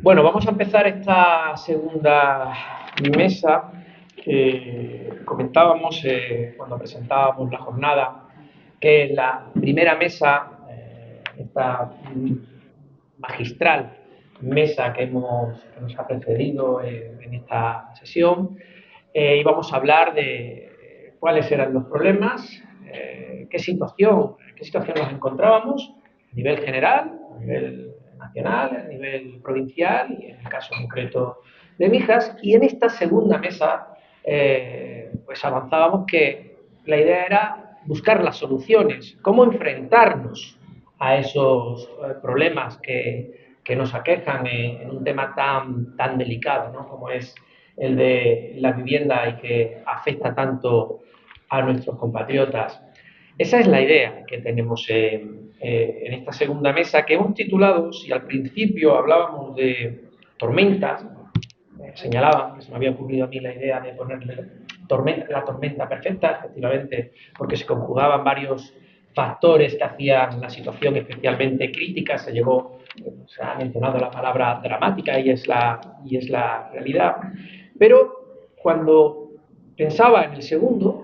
Bueno, vamos a empezar esta segunda mesa que comentábamos cuando presentábamos la jornada, que es la primera mesa, esta magistral mesa que nos ha precedido en esta sesión, y vamos a hablar de cuáles eran los problemas, qué situación nos encontrábamos a nivel general, a nivel nacional, a nivel provincial y en el caso concreto de Mijas. Y en esta segunda mesa pues avanzábamos que la idea era buscar las soluciones, cómo enfrentarnos a esos problemas que nos aquejan en un tema tan delicado, ¿no?, como es el de la vivienda y que afecta tanto a nuestros compatriotas. Esa es la idea que tenemos en esta segunda mesa, que hemos titulado, si al principio hablábamos de tormentas, señalaba que se me había ocurrido a mí la idea de ponerle la tormenta perfecta, efectivamente, porque se conjugaban varios factores que hacían la situación especialmente crítica. Se ha mencionado la palabra dramática y es la realidad. Pero cuando pensaba en el segundo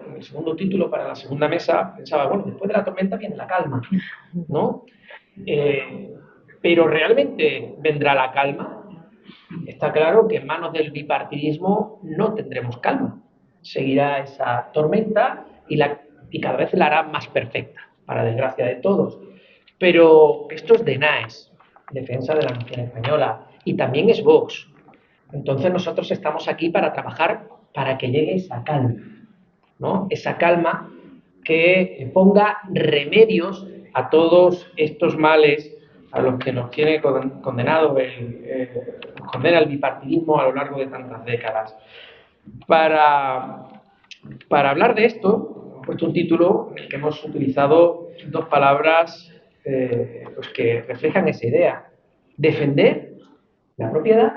título para la segunda mesa, pensaba, bueno, después de la tormenta viene la calma, ¿no? Pero ¿realmente vendrá la calma? Está claro que en manos del bipartidismo no tendremos calma. Seguirá esa tormenta y cada vez la hará más perfecta, para desgracia de todos. Pero esto es DENAES, Defensa de la Nación Española, y también es Vox. Entonces nosotros estamos aquí para trabajar para que llegue esa calma, ¿no? Esa calma que ponga remedios a todos estos males a los que nos tiene condenado nos condena el bipartidismo a lo largo de tantas décadas. Para hablar de esto, he puesto un título en el que hemos utilizado dos palabras pues que reflejan esa idea: defender la propiedad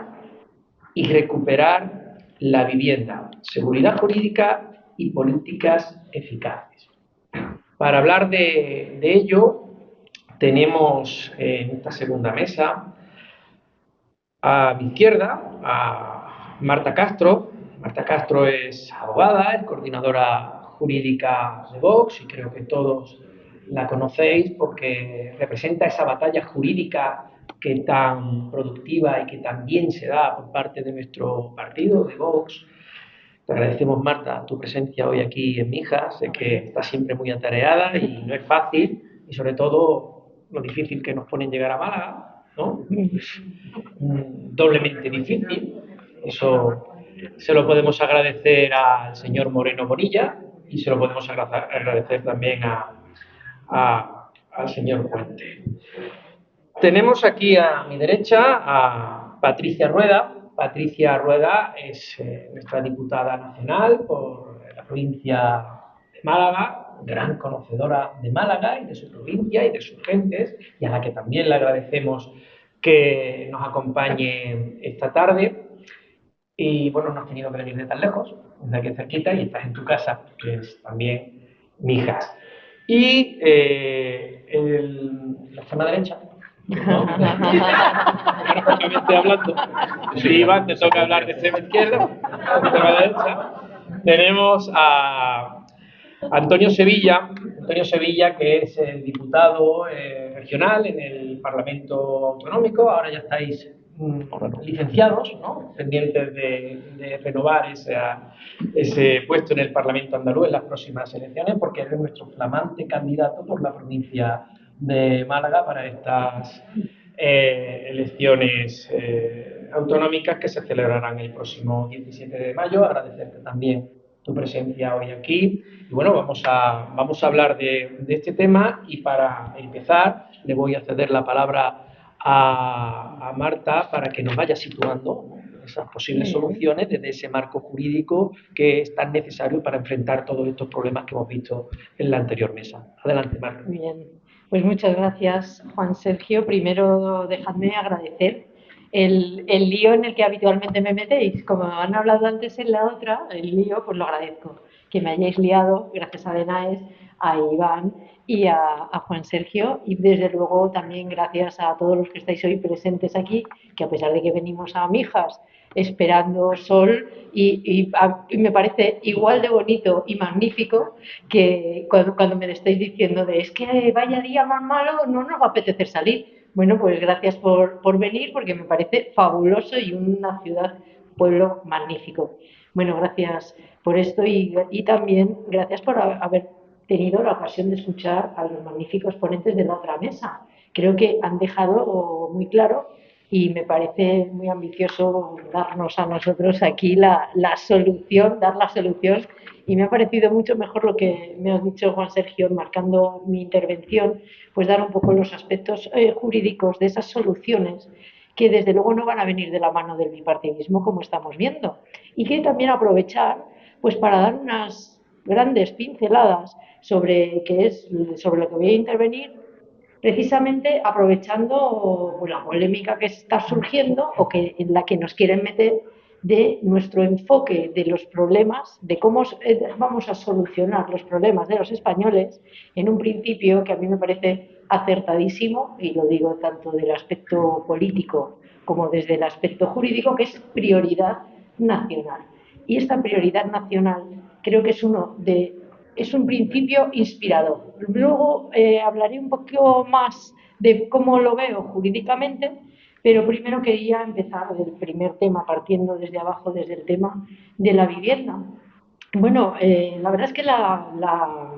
y recuperar la vivienda, seguridad jurídica y políticas eficaces. Para hablar de ello, tenemos en esta segunda mesa a mi izquierda a Marta Castro. Marta Castro es abogada, es coordinadora jurídica de Vox y creo que todos la conocéis porque representa esa batalla jurídica que tan productiva y que tan bien se da por parte de nuestro partido, de Vox. Te agradecemos, Marta, tu presencia hoy aquí en Mijas. Sé que estás siempre muy atareada y no es fácil, y sobre todo lo difícil que nos ponen llegar a Málaga, ¿no? Es doblemente difícil. Eso se lo podemos agradecer al señor Moreno Bonilla y se lo podemos agradecer también al señor Puente. Tenemos aquí a mi derecha a Patricia Rueda. Patricia Rueda es nuestra diputada nacional por la provincia de Málaga, gran conocedora de Málaga y de su provincia y de sus gentes, y a la que también le agradecemos que nos acompañe esta tarde. Y bueno, no has tenido que venir de tan lejos, de aquí cerquita, y estás en tu casa, que es también Mijas. Y la extrema derecha, ¿no? Me estoy hablando. Sí, Iván, te toca hablar de extrema izquierda, de extrema derecha. Tenemos a Antonio Sevilla, que es el diputado regional en el Parlamento Autonómico. Ahora ya estáis licenciados, ¿no?, pendientes de renovar ese puesto en el Parlamento andaluz en las próximas elecciones, porque es nuestro flamante candidato por la provincia de Málaga para estas elecciones autonómicas que se celebrarán el próximo 17 de mayo. Agradecerte también tu presencia hoy aquí. Y bueno, vamos a hablar de este tema, y para empezar le voy a ceder la palabra a Marta para que nos vaya situando, ¿no?, esas posibles soluciones desde ese marco jurídico que es tan necesario para enfrentar todos estos problemas que hemos visto en la anterior mesa. Adelante, Marta. Bien, pues muchas gracias, Juan Sergio. Primero, dejadme agradecer el lío en el que habitualmente me metéis. Como han hablado antes en la otra, el lío, pues lo agradezco. Que me hayáis liado, gracias a DENAES, a Iván y a Juan Sergio, y desde luego también gracias a todos los que estáis hoy presentes aquí, que a pesar de que venimos a Mijas esperando sol y me parece igual de bonito y magnífico que cuando me estáis diciendo de es que vaya día más malo, no nos va a apetecer salir. Bueno, pues gracias por venir porque me parece fabuloso y una ciudad, pueblo magnífico. Bueno, gracias por esto y también gracias por haber tenido la ocasión de escuchar a los magníficos ponentes de la otra mesa. Creo que han dejado muy claro y me parece muy ambicioso darnos a nosotros aquí la solución, dar la solución. Y me ha parecido mucho mejor lo que me has dicho, Juan Sergio, marcando mi intervención, pues dar un poco los aspectos jurídicos de esas soluciones que desde luego no van a venir de la mano del bipartidismo como estamos viendo y que también aprovechar pues para dar unas grandes pinceladas sobre sobre lo que voy a intervenir, precisamente aprovechando pues, la polémica que está surgiendo o que en la que nos quieren meter de nuestro enfoque de los problemas, de cómo vamos a solucionar los problemas de los españoles, en un principio que a mí me parece acertadísimo, y lo digo tanto del aspecto político como desde el aspecto jurídico, que es prioridad nacional. Y esta prioridad nacional creo que es un principio inspirador. Luego hablaré un poco más de cómo lo veo jurídicamente, pero primero quería empezar del primer tema, partiendo desde abajo, desde el tema de la vivienda. Bueno, la verdad es que la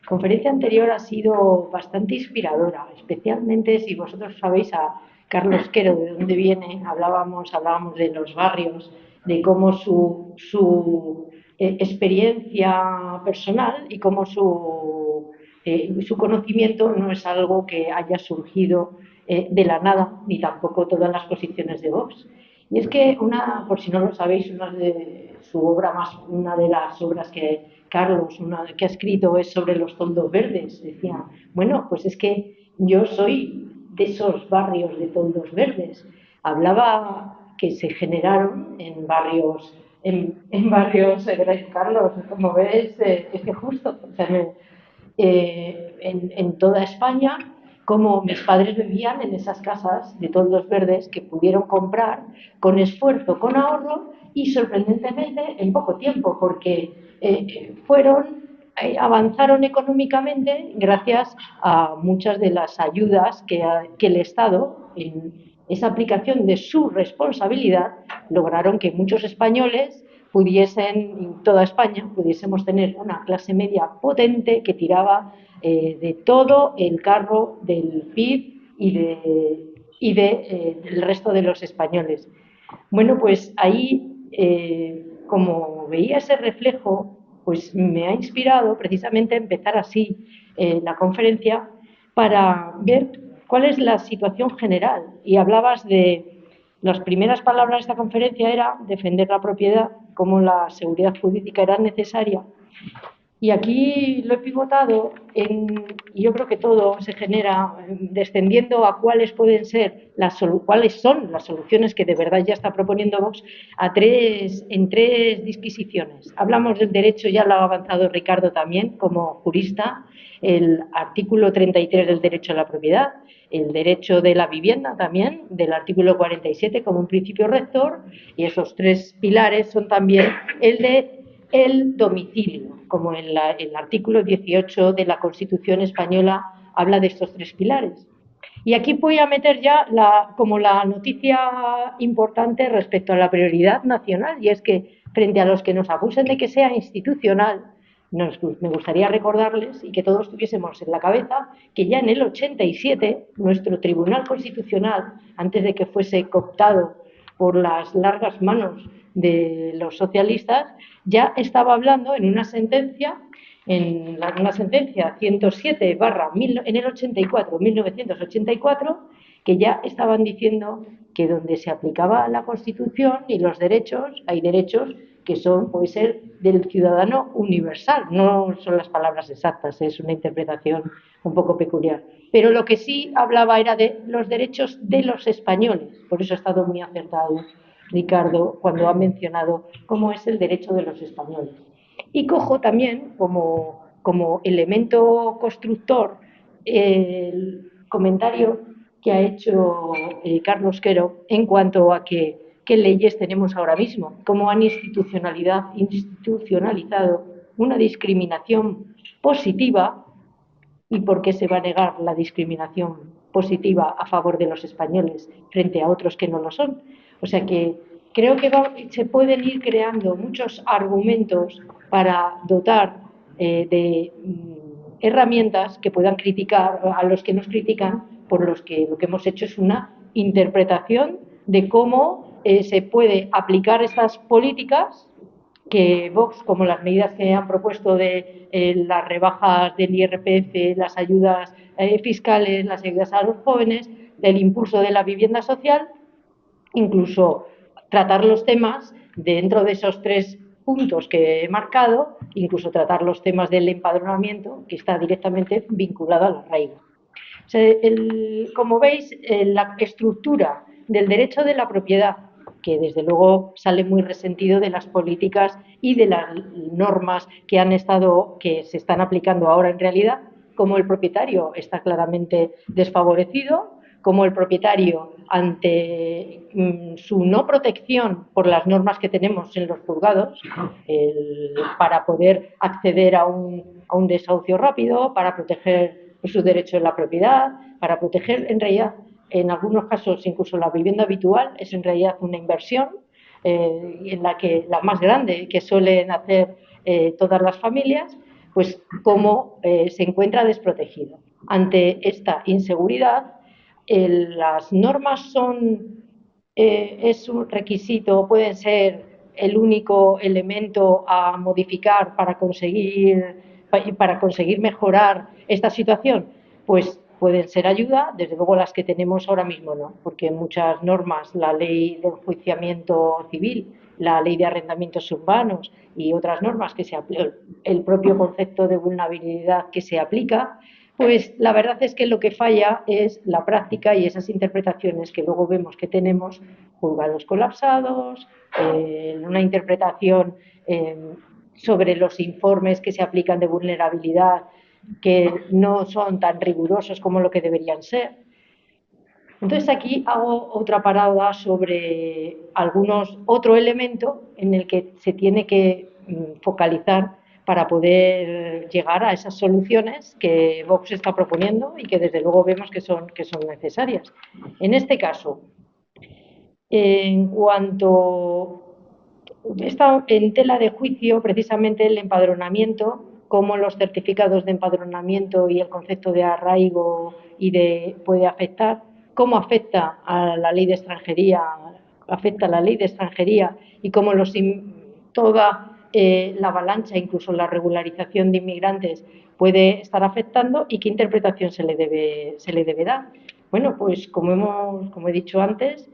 conferencia anterior ha sido bastante inspiradora, especialmente si vosotros sabéis a Carlos Quero, de dónde viene, hablábamos de los barrios, de cómo su experiencia personal y cómo su conocimiento no es algo que haya surgido de la nada, ni tampoco todas las posiciones de Vox. Y es que por si no lo sabéis, una de las obras que Carlos, que ha escrito es sobre los toldos verdes. Decía, bueno, pues es que yo soy de esos barrios de toldos verdes. Hablaba que se generaron en barrios, Carlos, como ves, es que justo, o sea, en toda España, como mis padres vivían en esas casas de toldos verdes que pudieron comprar con esfuerzo, con ahorro y sorprendentemente en poco tiempo, porque avanzaron económicamente gracias a muchas de las ayudas que el Estado, en esa aplicación de su responsabilidad, lograron que muchos españoles en toda España, pudiésemos tener una clase media potente que tiraba de todo el carro del PIB del resto de los españoles. Bueno, pues ahí, como veía ese reflejo, pues me ha inspirado precisamente a empezar así la conferencia para ver cuál es la situación general. Y hablabas de las primeras palabras de esta conferencia era defender la propiedad, cómo la seguridad jurídica era necesaria. Y aquí lo he pivotado y yo creo que todo se genera descendiendo a cuáles son las soluciones que de verdad ya está proponiendo Vox en tres disquisiciones. Hablamos del derecho, ya lo ha avanzado Ricardo también como jurista, el artículo 33 del derecho a la propiedad, el derecho de la vivienda también, del artículo 47 como un principio rector, y esos tres pilares son también el domicilio, como el artículo 18 de la Constitución española habla de estos tres pilares. Y aquí voy a meter ya como la noticia importante respecto a la prioridad nacional, y es que frente a los que nos acusen de que sea institucional, me gustaría recordarles y que todos tuviésemos en la cabeza que ya en el 87 nuestro Tribunal Constitucional, antes de que fuese cooptado por las largas manos de los socialistas, ya estaba hablando en una sentencia 107 en el 84, 1984, que ya estaban diciendo que donde se aplicaba la Constitución y los derechos, hay derechos que puede ser del ciudadano universal, no son las palabras exactas, es una interpretación un poco peculiar. Pero lo que sí hablaba era de los derechos de los españoles, por eso ha estado muy acertado Ricardo cuando ha mencionado cómo es el derecho de los españoles. Y cojo también como como elemento constructor el comentario que ha hecho Carlos Quero en cuanto a qué leyes tenemos ahora mismo, cómo han institucionalizado una discriminación positiva y por qué se va a negar la discriminación positiva a favor de los españoles frente a otros que no lo son. O sea que creo que se pueden ir creando muchos argumentos para dotar de herramientas que puedan criticar a los que nos critican, por los que lo que hemos hecho es una interpretación de cómo se puede aplicar estas políticas que Vox, como las medidas que han propuesto de las rebajas del IRPF, las ayudas fiscales, las ayudas a los jóvenes, del impulso de la vivienda social, incluso tratar los temas dentro de esos 3 puntos que he marcado, incluso tratar los temas del empadronamiento, que está directamente vinculado al arraigo. O sea, como veis, la estructura del derecho de la propiedad, que desde luego sale muy resentido de las políticas y de las normas que se están aplicando ahora en realidad, como el propietario está claramente desfavorecido, como el propietario, ante su no protección por las normas que tenemos en los juzgados, para poder acceder a un desahucio rápido, para proteger su derecho a la propiedad, para proteger, en realidad, en algunos casos, incluso la vivienda habitual es en realidad una inversión en la más grande que suelen hacer todas las familias, pues cómo se encuentra desprotegido. Ante esta inseguridad, las normas es un requisito, pueden ser el único elemento a modificar para conseguir mejorar esta situación. Pues pueden ser ayuda, desde luego las que tenemos ahora mismo no, porque muchas normas, la ley de enjuiciamiento civil, la ley de arrendamientos urbanos y otras normas que el propio concepto de vulnerabilidad que se aplica, pues la verdad es que lo que falla es la práctica y esas interpretaciones que luego vemos que tenemos, juzgados colapsados, una interpretación sobre los informes que se aplican de vulnerabilidad que no son tan rigurosos como lo que deberían ser. Entonces aquí hago otra parada sobre otro elemento en el que se tiene que focalizar para poder llegar a esas soluciones que Vox está proponiendo y que desde luego vemos que son necesarias. En este caso, en cuanto está en tela de juicio precisamente el empadronamiento, cómo los certificados de empadronamiento y el concepto de arraigo puede afectar, cómo afecta a la ley de extranjería, y cómo toda la avalancha, incluso la regularización de inmigrantes, puede estar afectando y qué interpretación se le debe dar. Bueno, pues como he dicho antes,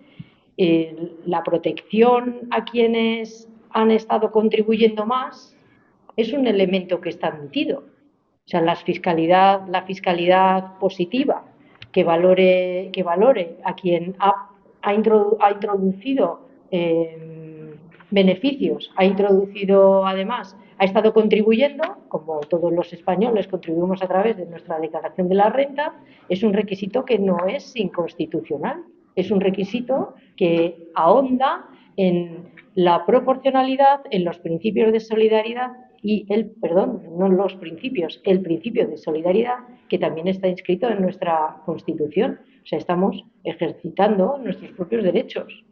la protección a quienes han estado contribuyendo más es un elemento que está admitido. O sea, la fiscalidad positiva que valore a quien ha introducido beneficios, ha introducido además, ha estado contribuyendo, como todos los españoles contribuimos a través de nuestra declaración de la renta, es un requisito que no es inconstitucional. Es un requisito que ahonda en la proporcionalidad, en los principios de solidaridad y el principio de solidaridad que también está inscrito en nuestra Constitución. O sea, estamos ejercitando nuestros propios derechos.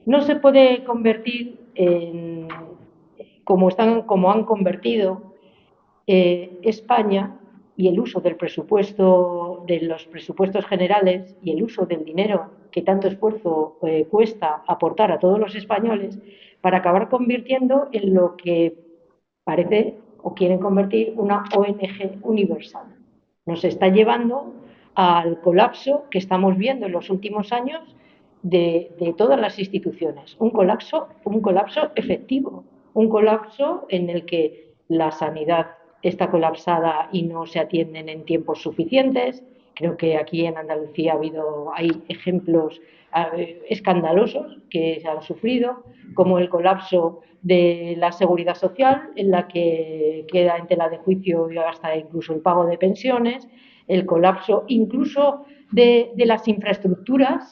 No se puede convertir como han convertido España y el uso de los presupuestos generales y el uso del dinero que tanto esfuerzo cuesta aportar a todos los españoles, para acabar convirtiendo en lo que parece o quieren convertir una ONG universal. Nos está llevando al colapso que estamos viendo en los últimos años de todas las instituciones. Un colapso efectivo, un colapso en el que la sanidad está colapsada y no se atienden en tiempos suficientes, Creo que aquí en Andalucía hay ejemplos escandalosos que se han sufrido, como el colapso de la seguridad social, en la que queda en tela de juicio hasta incluso el pago de pensiones, el colapso incluso de las infraestructuras.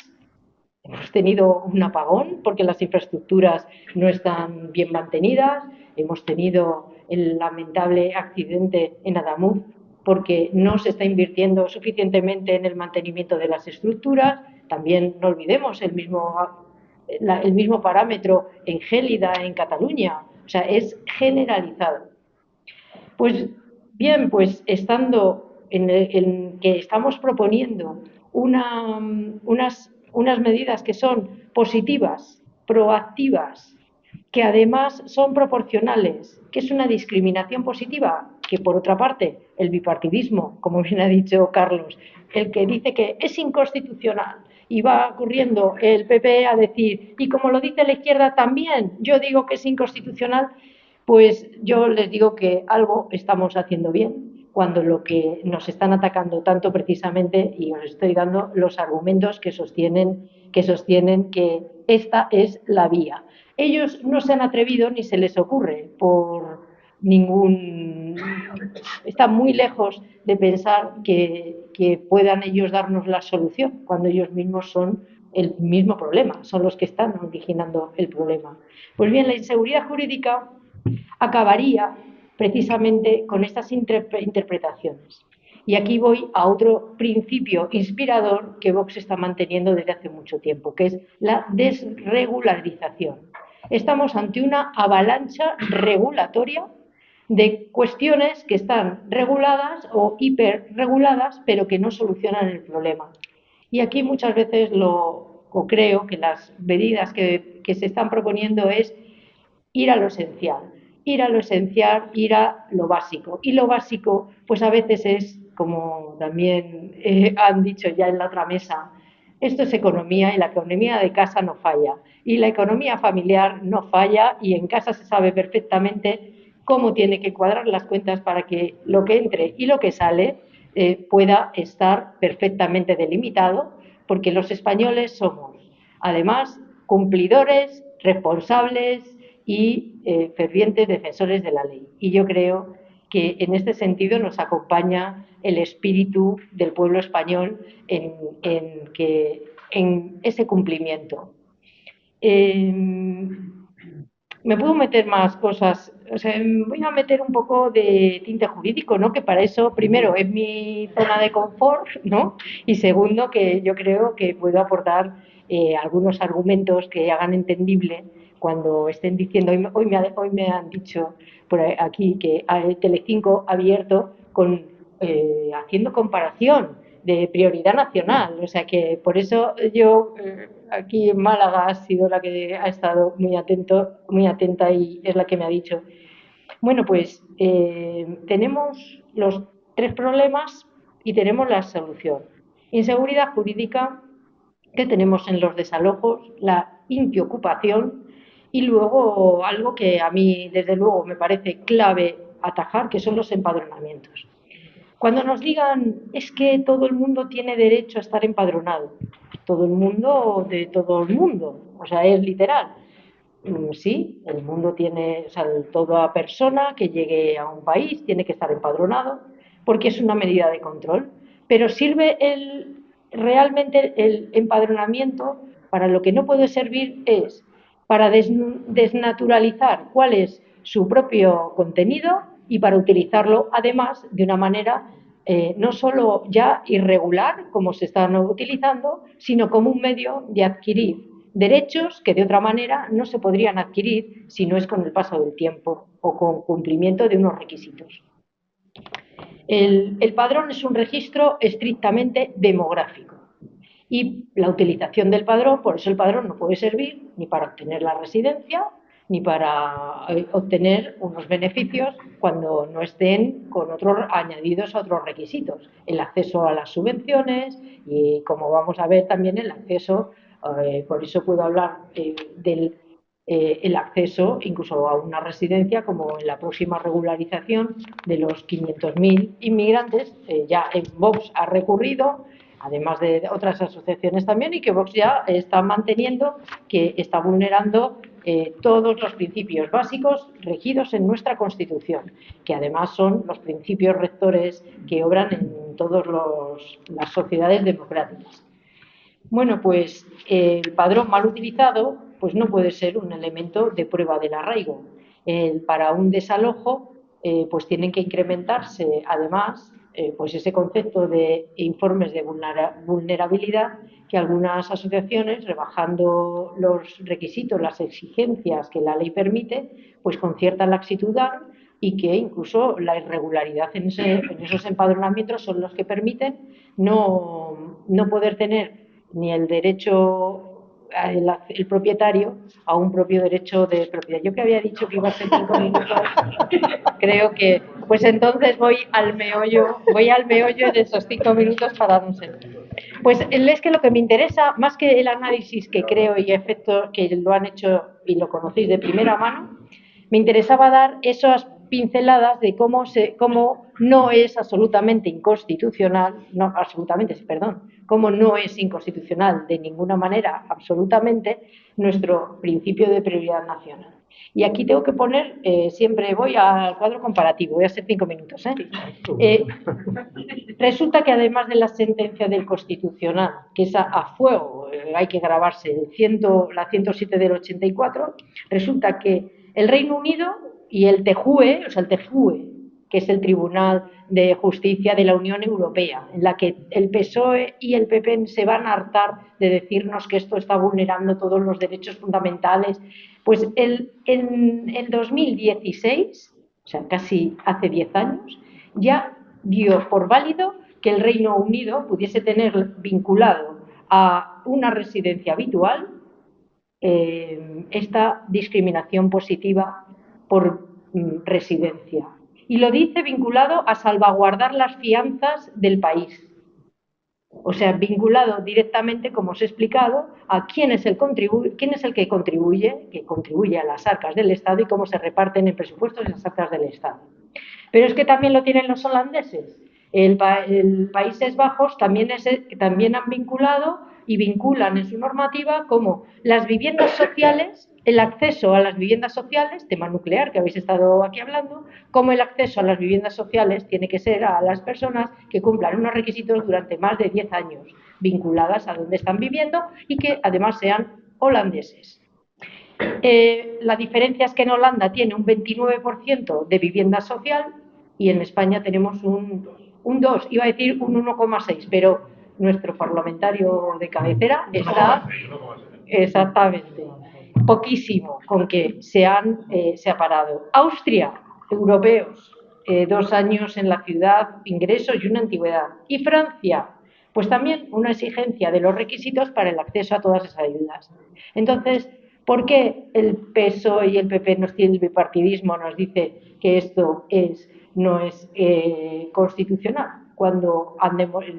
Hemos tenido un apagón porque las infraestructuras no están bien mantenidas. Hemos tenido el lamentable accidente en Adamuz porque no se está invirtiendo suficientemente en el mantenimiento de las estructuras. También no olvidemos el mismo parámetro en Gélida, en Cataluña. O sea, es generalizado. Pues bien, pues estando en que estamos proponiendo unas medidas que son positivas, proactivas, que además son proporcionales, que es una discriminación positiva, que por otra parte el bipartidismo, como bien ha dicho Carlos, el que dice que es inconstitucional y va corriendo el PP a decir, y como lo dice la izquierda también, yo digo que es inconstitucional, pues yo les digo que algo estamos haciendo bien, cuando lo que nos están atacando tanto precisamente, y os estoy dando los argumentos que sostienen que esta es la vía. Ellos no se han atrevido ni se les ocurre por ningún... Están muy lejos de pensar que puedan ellos darnos la solución, cuando ellos mismos son el mismo problema, son los que están originando el problema. Pues bien, la inseguridad jurídica acabaría precisamente con estas interpretaciones. Y aquí voy a otro principio inspirador que Vox está manteniendo desde hace mucho tiempo, que es la desregularización. Estamos ante una avalancha regulatoria de cuestiones que están reguladas o hiperreguladas, pero que no solucionan el problema. Y aquí muchas veces creo que las medidas que se están proponiendo es ir a lo esencial, ir a lo esencial, ir a lo básico. Y lo básico, pues a veces es, como también han dicho ya en la otra mesa, esto es economía y la economía de casa no falla. Y la economía familiar no falla y en casa se sabe perfectamente cómo tiene que cuadrar las cuentas para que lo que entre y lo que sale pueda estar perfectamente delimitado, porque los españoles somos, además, cumplidores, responsables y fervientes defensores de la ley. Y yo creo que en este sentido nos acompaña el espíritu del pueblo español en ese cumplimiento. Me puedo meter más cosas, o sea, voy a meter un poco de tinte jurídico, ¿no? Que para eso, primero, es mi zona de confort, ¿no? Y segundo, que yo creo que puedo aportar algunos argumentos que hagan entendible cuando estén diciendo, hoy me han dicho por aquí que Telecinco ha abierto haciendo comparación de prioridad nacional, o sea que por eso yo aquí en Málaga ha sido la que ha estado muy atenta y es la que me ha dicho, bueno, pues tenemos los tres problemas y tenemos la solución. Inseguridad jurídica, que tenemos en los desalojos, la intiocupación y luego algo que a mí desde luego me parece clave atajar, que son los empadronamientos. Cuando nos digan es que todo el mundo tiene derecho a estar empadronado, todo el mundo de todo el mundo, o sea, es literal. Sí, el mundo tiene, o sea, toda persona que llegue a un país tiene que estar empadronado porque es una medida de control, pero sirve realmente el empadronamiento para lo que no puede servir es para desnaturalizar cuál es su propio contenido y para utilizarlo además de una manera no solo ya irregular como se están utilizando, sino como un medio de adquirir derechos que de otra manera no se podrían adquirir si no es con el paso del tiempo o con cumplimiento de unos requisitos. El padrón es un registro estrictamente demográfico y la utilización del padrón, por eso el padrón no puede servir ni para obtener la residencia ni para obtener unos beneficios cuando no estén con otros añadidos a otros requisitos, el acceso a las subvenciones y como vamos a ver también el acceso, por eso puedo hablar del el acceso incluso a una residencia, como en la próxima regularización de los 500.000 inmigrantes. Ya Vox ha recurrido, además de otras asociaciones también, y que Vox ya está manteniendo que está vulnerando todos los principios básicos regidos en nuestra Constitución, que además son los principios rectores que obran en todas las sociedades democráticas. Bueno, pues el padrón mal utilizado pues no puede ser un elemento de prueba del arraigo. Para un desalojo pues tienen que incrementarse además pues ese concepto de informes de vulnerabilidad que algunas asociaciones, rebajando los requisitos, las exigencias que la ley permite, pues con cierta laxitud dan, y que incluso la irregularidad en esos empadronamientos son los que permiten no poder tener ni el derecho el propietario a un propio derecho de propiedad. Yo que había dicho que iba a ser 5 minutos, creo que pues entonces voy al meollo de esos 5 minutos para no ser. Pues es que lo que me interesa, más que el análisis que creo y efecto que lo han hecho y lo conocéis de primera mano, me interesaba dar esas pinceladas de cómo no es absolutamente inconstitucional, cómo no es inconstitucional de ninguna manera, absolutamente, nuestro principio de prioridad nacional. Y aquí tengo que poner, siempre voy al cuadro comparativo, voy a hacer 5 minutos. Resulta que además de la sentencia del Constitucional, que es a fuego, hay que grabarse, la 107 del 84, resulta que el Reino Unido y el TJUE, que es el Tribunal de Justicia de la Unión Europea, en la que el PSOE y el PP se van a hartar de decirnos que esto está vulnerando todos los derechos fundamentales, pues en 2016, o sea, casi hace 10 años, ya dio por válido que el Reino Unido pudiese tener vinculado a una residencia habitual esta discriminación positiva por residencia. Y lo dice vinculado a salvaguardar las fianzas del país. O sea, vinculado directamente, como os he explicado, a quién es el que contribuye a las arcas del Estado y cómo se reparten en presupuestos las arcas del Estado. Pero es que también lo tienen los holandeses. El Países Bajos también han vinculado y vinculan en su normativa como las viviendas sociales, el acceso a las viviendas sociales, tema nuclear que habéis estado aquí hablando, como el acceso a las viviendas sociales tiene que ser a las personas que cumplan unos requisitos durante más de 10 años, vinculadas a donde están viviendo y que además sean holandeses. La diferencia es que en Holanda tiene un 29% de vivienda social y en España tenemos un 2, iba a decir un 1,6, pero nuestro parlamentario de cabecera está exactamente poquísimo con que se ha parado. Austria, europeos, 2 años en la ciudad, ingresos y una antigüedad. Y Francia, pues también una exigencia de los requisitos para el acceso a todas esas ayudas. Entonces, ¿por qué el PSOE y el PP, el bipartidismo, nos dice que esto no es constitucional? Cuando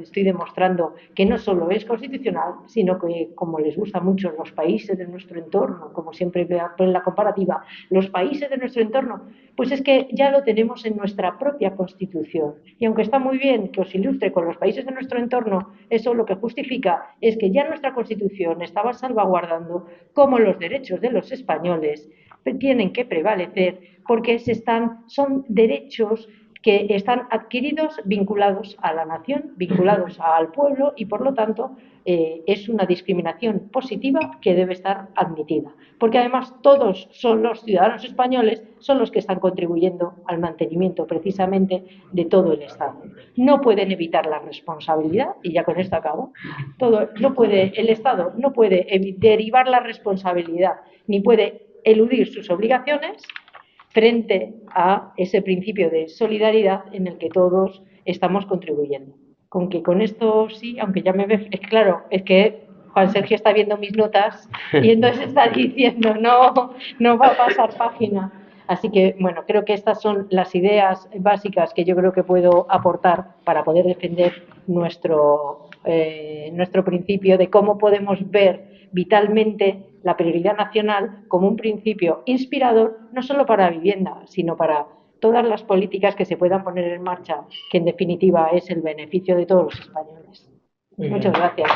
estoy demostrando que no solo es constitucional, sino que, como les gusta mucho los países de nuestro entorno, como siempre ponen la comparativa, los países de nuestro entorno, pues es que ya lo tenemos en nuestra propia Constitución. Y aunque está muy bien que os ilustre con los países de nuestro entorno, eso lo que justifica es que ya nuestra Constitución estaba salvaguardando cómo los derechos de los españoles tienen que prevalecer, porque son derechos que están adquiridos, vinculados a la nación, vinculados al pueblo, y por lo tanto es una discriminación positiva que debe estar admitida, porque además todos son los ciudadanos españoles, son los que están contribuyendo al mantenimiento precisamente de todo el Estado. No pueden evitar la responsabilidad, y ya con esto acabo, el Estado no puede derivar la responsabilidad ni puede eludir sus obligaciones frente a ese principio de solidaridad en el que todos estamos contribuyendo. Con esto sí, aunque ya me ve, es claro, es que Juan Sergio está viendo mis notas y entonces está diciendo no va a pasar página. Así que, bueno, creo que estas son las ideas básicas que yo creo que puedo aportar para poder defender nuestro nuestro principio de cómo podemos ver vitalmente la prioridad nacional como un principio inspirador, no solo para la vivienda, sino para todas las políticas que se puedan poner en marcha, que en definitiva es el beneficio de todos los españoles. Muchas gracias.